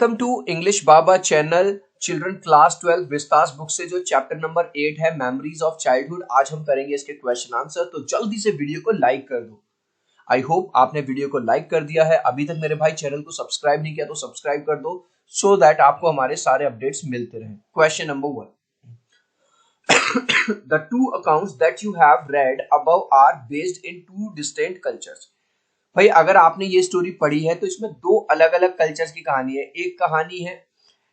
Welcome to English Baba channel children class 12 Vistas book से जो chapter number 8 है memories of childhood. आज हम करेंगे इसके क्वेश्चन आंसर। तो जल्दी से वीडियो को लाइक कर दो। आई होप आपने वीडियो को लाइक कर दिया है। अभी तक मेरे भाई चैनल को सब्सक्राइब नहीं किया तो सब्सक्राइब कर दो सो दैट आपको हमारे सारे अपडेट्स मिलते रहें। Question number 1, the two accounts that you have read above are based in two distinct cultures। भाई अगर आपने ये स्टोरी पढ़ी है तो इसमें दो अलग अलग कल्चर्स की कहानी है। एक कहानी है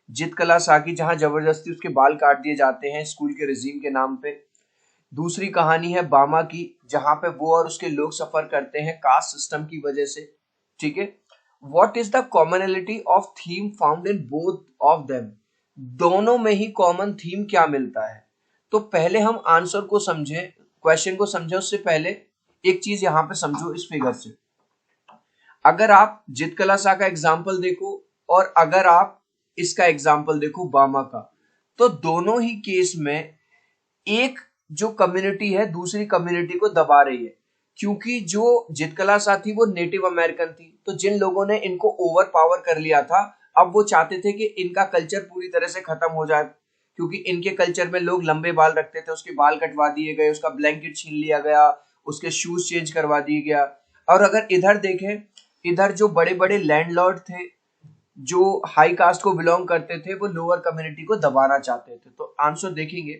जित कला साकी जहां जबरदस्ती उसके बाल काट दिए जाते हैं स्कूल के रिजीम के नाम पे। दूसरी कहानी है बामा की जहां पे वो और उसके लोग सफर करते हैं कास्ट सिस्टम की वजह से। ठीक है, what is the commonality of theme found in both of them. दोनों में ही कॉमन थीम क्या मिलता है। तो पहले हम आंसर को समझे, क्वेश्चन को समझे उससे पहले एक चीज यहां पे समझो इस फिगर से। अगर आप जित कला सा का एग्जाम्पल देखो और अगर आप इसका एग्जाम्पल देखो बामा का, तो दोनों ही केस में एक जो कम्युनिटी है दूसरी कम्युनिटी को दबा रही है। क्योंकि जो जितकला सा थी वो नेटिव अमेरिकन थी, तो जिन लोगों ने इनको ओवर पावर कर लिया था अब वो चाहते थे कि इनका कल्चर पूरी तरह से खत्म हो जाए। क्योंकि इनके कल्चर में लोग लंबे बाल रखते थे, उसके बाल कटवा दिए गए, उसका ब्लैंकेट छीन लिया गया, उसके शूज चेंज करवा दिए गया। और अगर इधर देखें, इधर जो बड़े बड़े लैंडलॉर्ड थे जो हाई कास्ट को बिलोंग करते थे वो लोअर कम्युनिटी को दबाना चाहते थे। तो आंसर देखेंगे,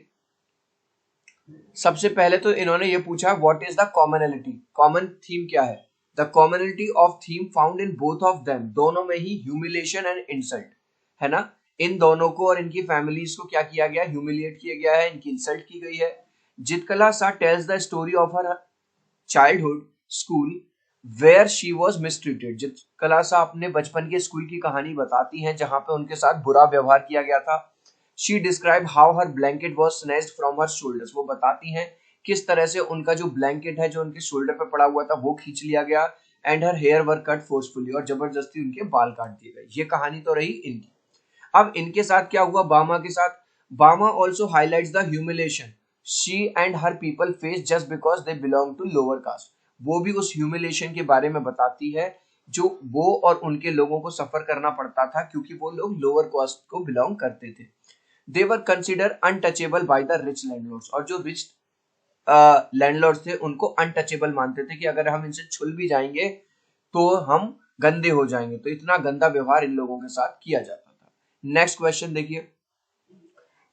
सबसे पहले तो इन्होंने ये पूछा what is the commonality, common theme क्या है। The commonality of theme found in both of them, दोनों में ही ह्यूमिलेशन एंड इंसल्ट है ना। इन दोनों को और इनकी फैमिलीज को क्या किया गया, ह्यूमिलिएट किया गया है, इनकी इंसल्ट की गई है। जितकला सा tells the story of her childhood school where she was mistreated. जितकला सा अपने बचपन के स्कूल की कहानी बताती हैं जहां पे उनके साथ बुरा व्यवहार किया गया था। She describe how her blanket was snatched from her shoulders, वो बताती हैं किस तरह से उनका जो ब्लैंकेट है जो उनके शोल्डर पे पड़ा हुआ था वो खींच लिया गया। And her hair were cut forcefully, और जबरदस्ती उनके बाल काट दिए गए। ये कहानी तो रही इनकी। अब इनके साथ क्या हुआ बामा के साथ। Bama also highlights the humiliation she and her people face just because they belong to lower caste. वो भी उस ह्यूमिलेशन के बारे में बताती है जो वो और उनके लोगों को सफर करना पड़ता था क्योंकि वो लोग लोअर कास्ट को बिलोंग करते थे। They were consider untouchable by the rich landlords, और जो रिच लैंडलॉर्ड्स थे उनको अनटचेबल मानते थे कि अगर हम इनसे छुल भी जाएंगे तो हम गंदे हो जाएंगे। तो इतना गंदा व्यवहार इन लोगों के साथ किया जाता था। नेक्स्ट क्वेश्चन देखिए,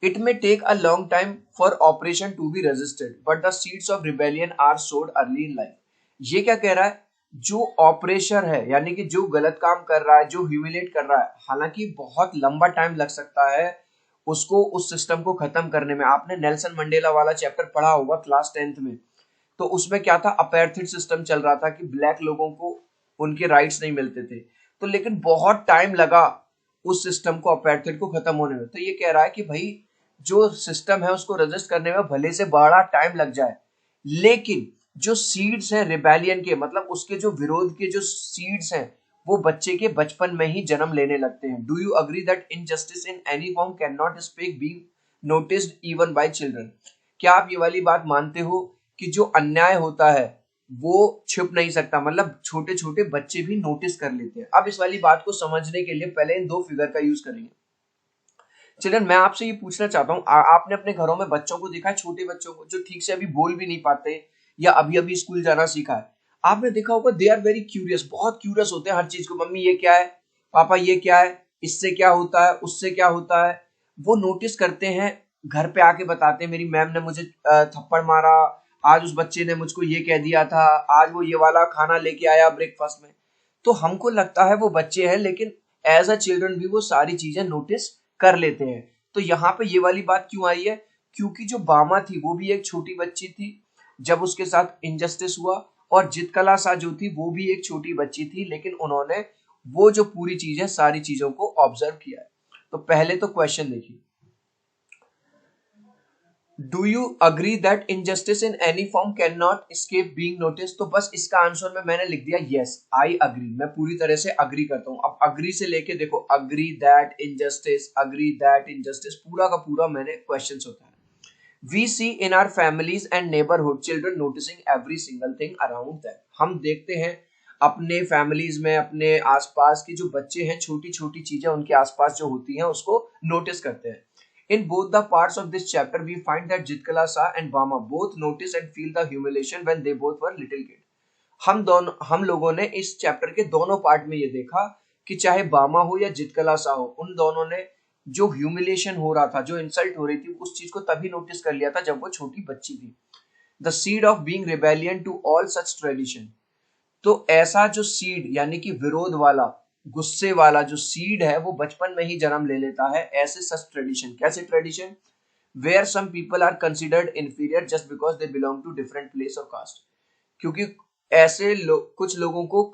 it may take a long time for oppression to be resisted but the seeds of rebellion are sowed early in life. ये क्या कह रहा है, जो ऑपरेशन है यानी कि जो गलत काम कर रहा है, जो ह्यूमिलेट कर रहा है, हालांकि बहुत लंबा टाइम लग सकता है उसको उस सिस्टम को खत्म करने में। आपने नेल्सन मंडेला वाला चैप्टर पढ़ा होगा क्लास 10th में, तो उसमें क्या था, अपेर्थीड सिस्टम चल रहा था कि ब्लैक लोगों को उनके राइट्स नहीं मिलते थे। तो लेकिन बहुत टाइम लगा उस सिस्टम को, अपेर्थीड को खत्म होने में। तो ये कह रहा है कि भाई जो सिस्टम है उसको रजिस्ट करने में भले से बड़ा टाइम लग जाए, लेकिन जो सीड्स हैं रिबेलियन के, मतलब उसके जो विरोध के जो सीड्स हैं वो बच्चे के बचपन में ही जन्म लेने लगते हैं। Do you agree that injustice in any form can not स्पेक being noticed even by children. क्या आप ये वाली बात मानते हो कि जो अन्याय होता है वो छिप नहीं सकता, मतलब छोटे छोटे बच्चे भी नोटिस कर लेते हैं। अब इस वाली बात को समझने के लिए पहले इन दो फिगर का यूज करेंगे। चिल्ड्रन, मैं आपसे ये पूछना चाहता हूँ, आपने अपने घरों में बच्चों को देखा है, छोटे बच्चों को जो ठीक से अभी बोल भी नहीं पाते या अभी अभी स्कूल जाना सीखा है। आपने देखा होगा दे आर वेरी क्यूरियस, बहुत क्यूरियस होते हैं हर चीज को। मम्मी ये क्या है, पापा ये क्या है, इससे क्या होता है, उससे क्या होता है। वो नोटिस करते हैं, घर पे आके बताते हैं मेरी मैम ने मुझे थप्पड़ मारा, आज उस बच्चे ने मुझको ये कह दिया था, आज वो ये वाला खाना लेके आया ब्रेकफास्ट में। तो हमको लगता है वो बच्चे हैं, लेकिन एज अ चिल्ड्रन भी वो सारी चीजें नोटिस कर लेते हैं। तो यहाँ पे ये वाली बात क्यों आई है, क्योंकि जो बामा थी वो भी एक छोटी बच्ची थी जब उसके साथ इनजस्टिस हुआ, और जितकला सा जो थी वो भी एक छोटी बच्ची थी, लेकिन उन्होंने वो जो पूरी चीजें सारी चीजों को ऑब्जर्व किया है। तो पहले तो क्वेश्चन देखिए, do you agree that injustice in any form can not escape being notice. तो बस इसका आंसर में मैंने लिख दिया यस आई अग्री, मैं पूरी तरह से अग्री करता हूं। अब अग्री से लेके देखो, agree that injustice, agree that injustice, पूरा का पूरा मैंने क्वेश्चंस होता है। We see in our families and neighbourhood children noticing every single thing around them. हम देखते हैं अपने फैमिलीज में, अपने आसपास के जो बच्चे हैं, छोटी छोटी चीजें उनके आसपास जो होती हैं उसको नोटिस करते हैं। In both the parts of this chapter, we find that Jitkala Sa and Bama both notice and feel the humiliation when they both were little kids. हम लोगों ने इस चैप्टर के दोनों पार्ट में ये देखा कि चाहे बामा हो या जितकला सा हो, उन दोनों ने जो ह्यूमिलेशन हो रहा था, जो इंसल्ट हो रही थी, उस चीज को तभी नोटिस कर लिया था जब वो छोटी बच्ची थी। The seed of being rebellion to all such tradition. तो ऐसा जो सीड यानी कि विरोध वाला, गुस्से वाला जो सीड है, वो बचपन में ही जन्म ले लेता है ऐसे सच ट्रेडिशन। कैसे tradition? Where some people are considered inferior just because they belong to different place और कास्ट। क्योंकि ऐसे कुछ लोगों को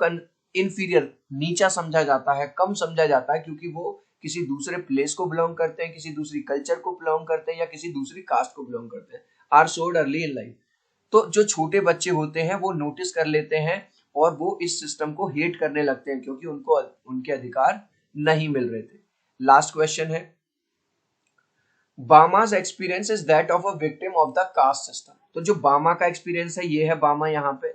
इंफीरियर, नीचा समझा जाता है, कम समझा जाता है, क्योंकि वो किसी दूसरे प्लेस को बिलोंग करते हैं, किसी दूसरी कल्चर को बिलोंग करते हैं या किसी दूसरी कास्ट को बिलोंग करते हैं। Are sowed early in life. तो जो छोटे बच्चे होते हैं वो नोटिस कर लेते हैं और वो इस सिस्टम को हेट करने लगते हैं क्योंकि उनको उनके अधिकार नहीं मिल रहे थे। लास्ट क्वेश्चन है, Bama's experience is that of a victim of the caste system. तो जो बामा का एक्सपीरियंस है, ये है बामा यहाँ पे,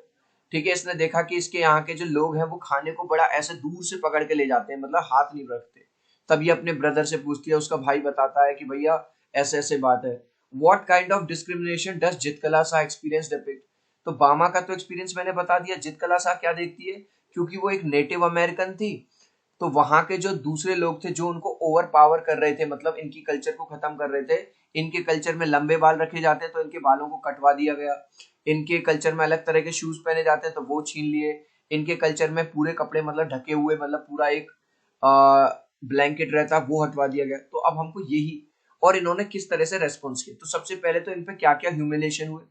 ठीक है। इसने देखा कि इसके यहाँ के जो लोग हैं वो खाने को बड़ा ऐसे दूर से पकड़ के ले जाते हैं, मतलब हाथ नहीं रखते। तब ये अपने ब्रदर से पूछती है, उसका भाई बताता है कि भैया ऐसे ऐसे बात है। What kind of discrimination does जितकला सा एक्सपीरियंस डिपिक्ट। तो बामा का तो एक्सपीरियंस मैंने बता दिया। जितकला सा क्या देखती है, क्योंकि वो एक नेटिव अमेरिकन थी, तो वहां के जो दूसरे लोग थे जो उनको ओवर पावर कर रहे थे, मतलब इनकी कल्चर को खत्म कर रहे थे। इनके कल्चर में लंबे बाल रखे जाते हैं तो इनके बालों को कटवा दिया गया। इनके कल्चर में अलग तरह के शूज पहने जाते हैं तो वो छीन लिए। इनके कल्चर में पूरे कपड़े मतलब ढके हुए, मतलब पूरा एक ब्लैंकेट रहता, वो हटवा दिया गया। तो अब हमको यही, और इन्होंने किस तरह से रेस्पॉन्स किया। तो सबसे पहले तो इन पे क्या क्या ह्यूमिलेशन हुए,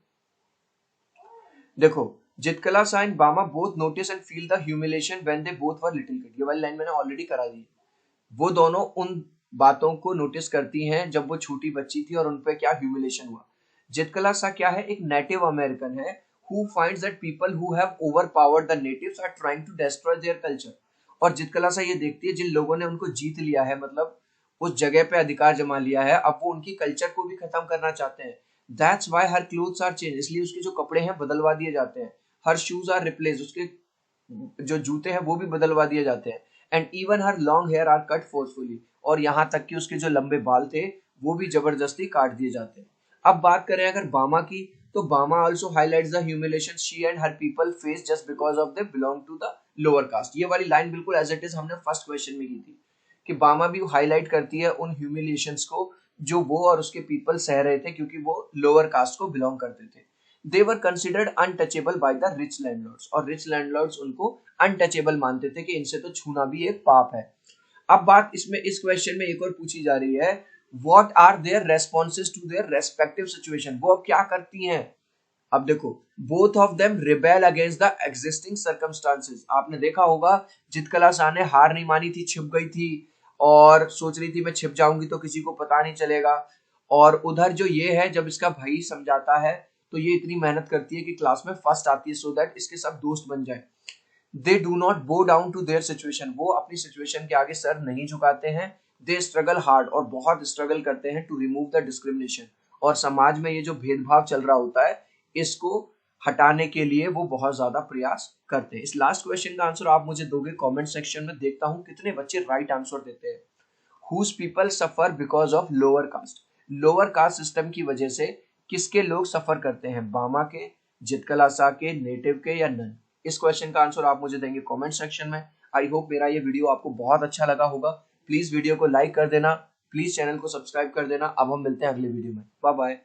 देखो। जितकला सा एंड बामा both notice and feel the humiliation when they both were little kid. ये वाली लाइन मैंने ऑलरेडी करा दी। वो दोनों उन बातों को नोटिस करती हैं जब वो छोटी बच्ची थी और उन पे क्या ह्यूमिलेशन हुआ। जितकला सा क्या है, एक नेटिव अमेरिकन है who finds that people who have overpowered the natives are trying to destroy their culture। और जितकला सा ये देखती है जिन लोगों ने उनको जीत लिया है, मतलब उस जगह पे अधिकार जमा लिया है, अब वो उनकी कल्चर को भी खत्म करना चाहते हैं। That's why her clothes are change. इसलिए उसके जो कपड़े हैं बदलवा दिए जाते हैं। Her shoes are replace. उसके जो जूते हैं वो भी बदलवा दिए जाते हैं। And even her long hair are cut forcefully. और यहाँ तक कि उसके जो लंबे बाल थे वो भी जबरदस्ती काट दिए जाते हैं। अब बात करें अगर बामा की, तो Bama also highlights the humiliation she and her people face just because of they belong to the lower caste. ये वाली लाइन बिल्कुल एज इट इज हमने फर्स्ट क्वेश्चन में की थी कि बामा भी हाईलाइट करती है उन ह्यूमिलेशंस को जो वो और उसके पीपल सह रहे थे क्योंकि वो लोअर कास्ट को बिलोंग करते थे। They were considered untouchable by the rich landlords. और रिच लैंडलॉर्ड्स उनको अनटचेबल मानते थे कि इनसे तो छूना भी एक पाप है। अब बात इसमें इस क्वेश्चन में एक और पूछी जा रही है, what are their responses to their respective situation. वो अब क्या करती हैं। अब देखो, both of them rebel against the existing circumstances. आपने देखा होगा जितकला सा ने हार नहीं मानी थी, छिप गई थी और सोच रही थी मैं छिप जाऊंगी तो किसी को पता नहीं चलेगा। और उधर जो ये है, जब इसका भाई समझाता है तो ये इतनी मेहनत करती है कि क्लास में फर्स्ट आती है सो दैट इसके सब दोस्त बन जाए। They do not bow down to their situation. वो अपनी सिचुएशन के आगे सर नहीं झुकाते हैं। दे स्ट्रगल हार्ड, और बहुत स्ट्रगल करते हैं टू रिमूव द डिस्क्रिमिनेशन। और समाज में ये जो भेदभाव चल रहा होता है इसको हटाने के लिए वो बहुत ज्यादा प्रयास करते हैं। इस लास्ट क्वेश्चन का आंसर आप मुझे दोगे कमेंट सेक्शन में, देखता हूं कितने बच्चे राइट आंसर देते हैं। Whose people suffer because of lower caste. Lower caste system की वजह से किसके लोग सफर करते हैं, बामा के, जितकला सा के, नेटिव के या नन। इस क्वेश्चन का आंसर आप मुझे देंगे कमेंट सेक्शन में। आई होप मेरा ये वीडियो आपको बहुत अच्छा लगा होगा। प्लीज वीडियो को लाइक कर देना, प्लीज चैनल को सब्सक्राइब कर देना। अब हम मिलते हैं अगले वीडियो में। Bye bye.